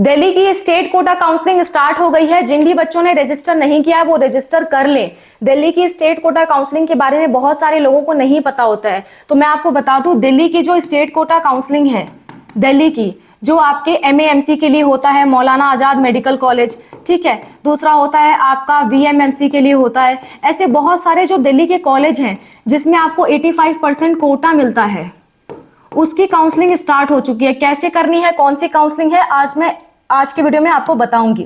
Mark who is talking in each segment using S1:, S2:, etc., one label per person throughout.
S1: दिल्ली की state quota counselling start हो गई है। जिन भी बच्चों ने रजिस्टर नहीं किया है वो रजिस्टर कर लें। दिल्ली की स्टेट कोटा काउंसलिंग के बारे में बहुत सारे लोगों को नहीं पता होता है, तो मैं आपको बता दूं, दिल्ली की जो स्टेट कोटा काउंसलिंग है, दिल्ली की जो आपके MAMC के लिए होता है, मौलाना आजाद मेडिकल कॉलेज, ठीक है, दूसरा होता है आपका VMMC के लिए होता है। ऐसे बहुत सारे जो दिल्ली के कॉलेज हैं जिसमें आपको 85% कोटा मिलता है, उसकी काउंसलिंग स्टार्ट हो चुकी है। कैसे करनी है, कौन सी काउंसलिंग है, आज के वीडियो में आपको बताऊंगी।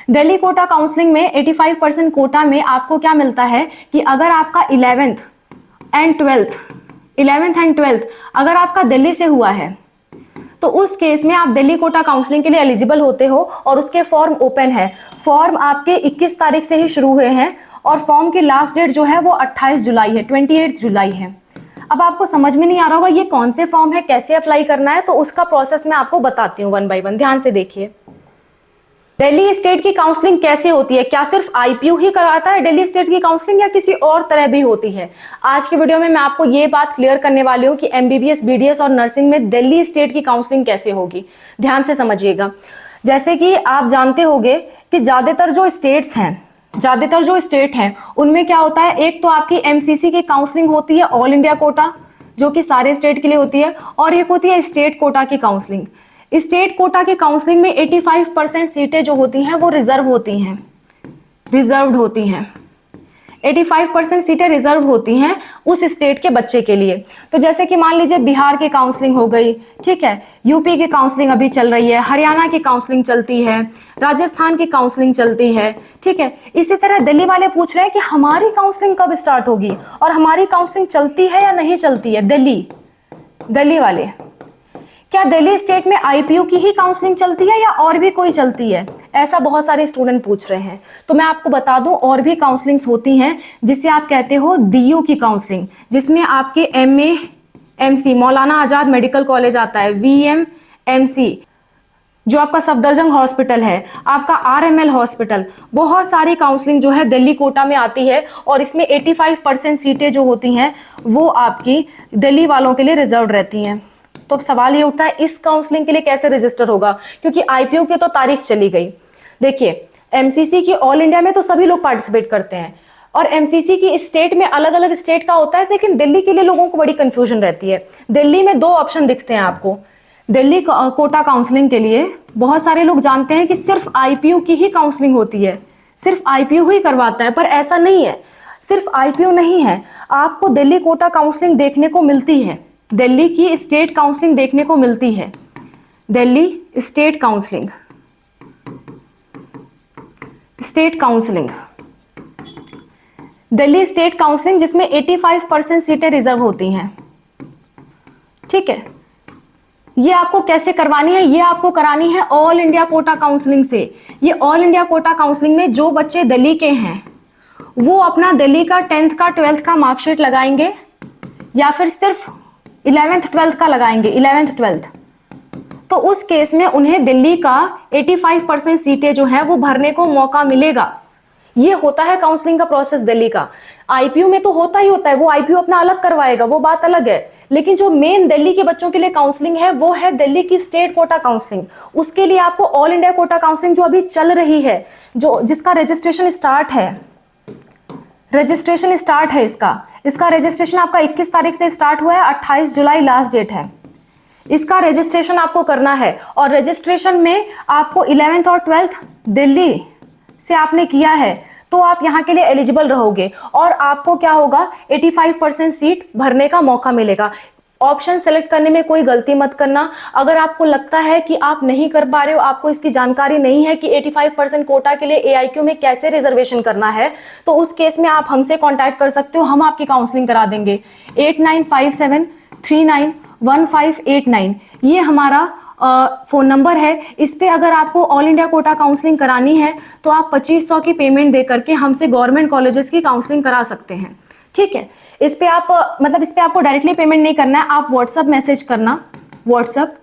S1: दिल्ली कोटा काउंसलिंग में 85% कोटा में आपको क्या मिलता है कि अगर आपका 11th एंड 12th अगर आपका दिल्ली से हुआ है तो उस केस में आप दिल्ली कोटा काउंसलिंग के लिए एलिजिबल होते हो और उसके फॉर्म ओपन है। फॉर्म आपके 21 तारीख से ही शुरू हुए हैं और फॉर्म की लास्ट डेट जो है वो 28 जुलाई है, 28 जुलाई है। अब आपको समझ में नहीं आ रहा होगा ये कौन से फॉर्म है, कैसे अप्लाई करना है, तो उसका प्रोसेस मैं आपको बताती हूँ 1 बाय 1। ध्यान से देखिए, दिल्ली स्टेट की काउंसलिंग कैसे होती है, क्या सिर्फ IPU ही कराता है दिल्ली स्टेट की काउंसलिंग या किसी और तरह भी होती है? आज की वीडियो में मैं आपको ये बात क्लियर करने वाली हूँ कि MBBS, BDS और नर्सिंग में दिल्ली स्टेट की काउंसलिंग कैसे होगी। ध्यान से समझिएगा। जैसे कि आप जानते होंगे कि ज्यादातर जो स्टेट हैं उनमें क्या होता है, एक तो आपकी MCC की काउंसलिंग होती है, ऑल इंडिया कोटा, जो कि सारे स्टेट के लिए होती है, और एक होती है स्टेट कोटा की काउंसलिंग। स्टेट कोटा की काउंसलिंग में 85% सीटें जो होती हैं वो रिजर्व्ड होती हैं। 85% सीटें रिजर्व होती हैं उस स्टेट के बच्चे के लिए। तो जैसे कि मान लीजिए बिहार की काउंसलिंग हो गई, ठीक है, यूपी की काउंसलिंग अभी चल रही है, हरियाणा की काउंसलिंग चलती है, राजस्थान की काउंसलिंग चलती है, ठीक है। इसी तरह दिल्ली वाले पूछ रहे हैं कि हमारी काउंसलिंग कब स्टार्ट होगी और हमारी काउंसलिंग चलती है या नहीं चलती है। दिल्ली वाले, क्या दिल्ली स्टेट में IPU की ही काउंसलिंग चलती है या और भी कोई चलती है, ऐसा बहुत सारे स्टूडेंट पूछ रहे हैं। तो मैं आपको बता दूं और भी काउंसलिंग्स होती हैं जिसे आप कहते हो DU की काउंसलिंग, जिसमें आपके MAMC Maulana Azad medical college आता है, VMMC जो आपका सफदरजंग हॉस्पिटल है, आपका RML हॉस्पिटल, बहुत सारी काउंसलिंग जो है दिल्ली कोटा में आती है और इसमें 85% सीटें जो होती हैं वो आपकी दिल्ली वालों के लिए रिजर्व रहती हैं। तो अब सवाल ये उठता है इस काउंसलिंग के लिए कैसे रजिस्टर होगा, क्योंकि IPU की तो तारीख चली गई। देखिए, MCC की ऑल इंडिया में तो सभी लोग पार्टिसिपेट करते हैं और MCC की स्टेट में अलग अलग स्टेट का होता है, लेकिन दिल्ली के लिए लोगों को बड़ी कंफ्यूजन रहती है। दिल्ली में 2 ऑप्शन दिखते हैं आपको। दिल्ली कोटा काउंसलिंग के लिए बहुत सारे लोग जानते हैं कि सिर्फ IPU की ही काउंसलिंग होती है, सिर्फ IPU ही करवाता है, पर ऐसा नहीं है। सिर्फ IPU नहीं है, आपको दिल्ली कोटा काउंसलिंग देखने को मिलती है, दिल्ली की स्टेट काउंसलिंग देखने को मिलती है। Delhi state counselling Delhi state counselling जिसमें 85% सीटें रिजर्व होती हैं, ठीक है। ये आपको कैसे करवानी है, ये आपको करानी है ऑल इंडिया कोटा काउंसलिंग से। ये ऑल इंडिया कोटा काउंसलिंग में जो बच्चे दिल्ली के हैं वो अपना दिल्ली का 10th का 12th का मार्कशीट लगाएंगे या फिर सिर्फ 11th 12th का लगाएंगे, 11th 12th। तो उस केस में उन्हें दिल्ली का 85% सीटें जो हैं वो भरने को मौका मिलेगा। ये होता है काउंसलिंग का प्रोसेस दिल्ली का। IPU में तो होता ही होता है, वो IPU अपना अलग करवाएगा, वो बात अलग है। लेकिन जो मेन दिल्ली के बच्चों के लिए काउंसलिंग है वो है दिल्ली की स्टेट कोटा काउंसलिंग। उसके लिए आपको ऑल इंडिया कोटा काउंसलिंग जो अभी चल रही है, जिसका रजिस्ट्रेशन स्टार्ट है, इसका रजिस्ट्रेशन आपका 21 तारीख से स्टार्ट हुआ है, 28 जुलाई लास्ट डेट है। इसका रजिस्ट्रेशन आपको करना है और रजिस्ट्रेशन में आपको 11th और 12th दिल्ली से आपने किया है तो आप यहाँ के लिए एलिजिबल रहोगे और आपको क्या होगा, 85% सीट भरने का मौका मिलेगा। ऑप्शन सेलेक्ट करने में कोई गलती मत करना। अगर आपको लगता है कि आप नहीं कर पा रहे हो, आपको इसकी जानकारी नहीं है कि 85% कोटा के लिए AIQ में कैसे रिजर्वेशन करना है, तो उस केस में आप हमसे कांटेक्ट कर सकते हो, हम आपकी काउंसलिंग करा देंगे। 8957391589 ये हमारा फोन नंबर है। इस पे अगर आपको ऑल इंडिया कोटा काउंसलिंग करानी है तो आप 2500 की पेमेंट दे करके हमसे गवर्नमेंट कॉलेजेस की काउंसलिंग करा सकते हैं, ठीक है। इस पे आपको डायरेक्टली पेमेंट नहीं करना है, आप व्हाट्सअप मैसेज करना, व्हाट्सअप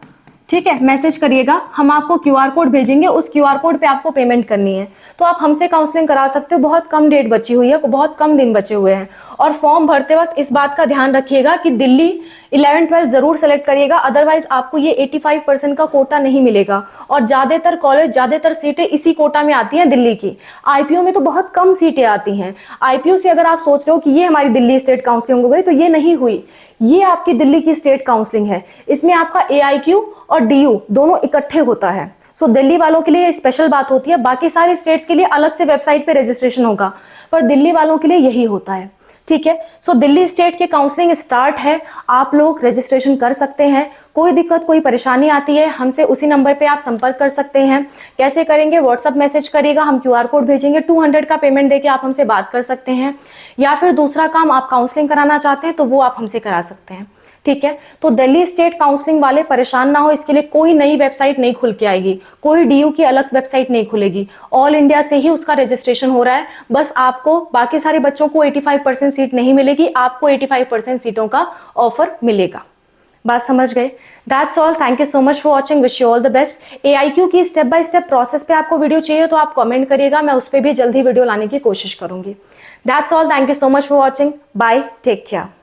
S1: ठीक है, मैसेज करिएगा, हम आपको क्यूआर कोड भेजेंगे, उस क्यूआर कोड पे आपको पेमेंट करनी है। तो आप हमसे काउंसलिंग करा सकते हो, बहुत कम डेट बची हुई है, बहुत कम दिन बचे हुए हैं। और फॉर्म भरते वक्त इस बात का ध्यान रखिएगा कि दिल्ली 11-12 जरूर सेलेक्ट करिएगा, अदरवाइज आपको ये 85% का कोटा नहीं मिलेगा। और ज्यादातर कॉलेज, ज्यादातर सीटें इसी कोटा में आती हैं दिल्ली की। आईपीयू में तो बहुत कम सीटें आती हैं। आईपीयू से अगर आप सोच रहे हो कि ये हमारी दिल्ली स्टेट काउंसलिंग हो गई, तो ये नहीं हुई। ये आपकी दिल्ली की स्टेट काउंसलिंग है। इसमें आपका एआईक्यू और डीयू दोनों इकट्ठे होता है। सो दिल्ली वालों के लिए स्पेशल बात होती है, बाकी सारी स्टेट्स के लिए अलग से वेबसाइट पे रजिस्ट्रेशन होगा, पर दिल्ली वालों के लिए यही होता है। ठीक है, सो दिल्ली स्टेट की काउंसलिंग स्टार्ट है, आप लोग रजिस्ट्रेशन कर सकते हैं। कोई दिक्कत, कोई परेशानी आती है, हमसे उसी नंबर पे आप संपर्क कर सकते हैं। कैसे करेंगे? व्हाट्सअप मैसेज करिएगा, हम क्यूआर कोड भेजेंगे, 200 का पेमेंट देके आप हमसे बात कर सकते हैं। या फिर दूसरा काम, आप काउंसलिंग कराना चाहते हैं तो वो आप हमसे करा सकते हैं। ठीक है, तो दिल्ली स्टेट काउंसलिंग वाले परेशान ना हो, इसके लिए कोई नई वेबसाइट नहीं खुल के आएगी, कोई डीयू की अलग वेबसाइट नहीं खुलेगी, ऑल इंडिया से ही उसका रजिस्ट्रेशन हो रहा है। बस आपको, बाकी सारे बच्चों को 85% सीट नहीं मिलेगी, आपको 85% सीटों का ऑफर मिलेगा। बात समझ गए? That's all, thank you so much for watching, wish you all the best. AIQ की स्टेप बाय स्टेप प्रोसेस पे आपको वीडियो चाहिए तो आप कमेंट करिएगा, मैं उस पर भी जल्दी वीडियो लाने की कोशिश करूंगी। That's all, thank you so much for watching, bye, take care.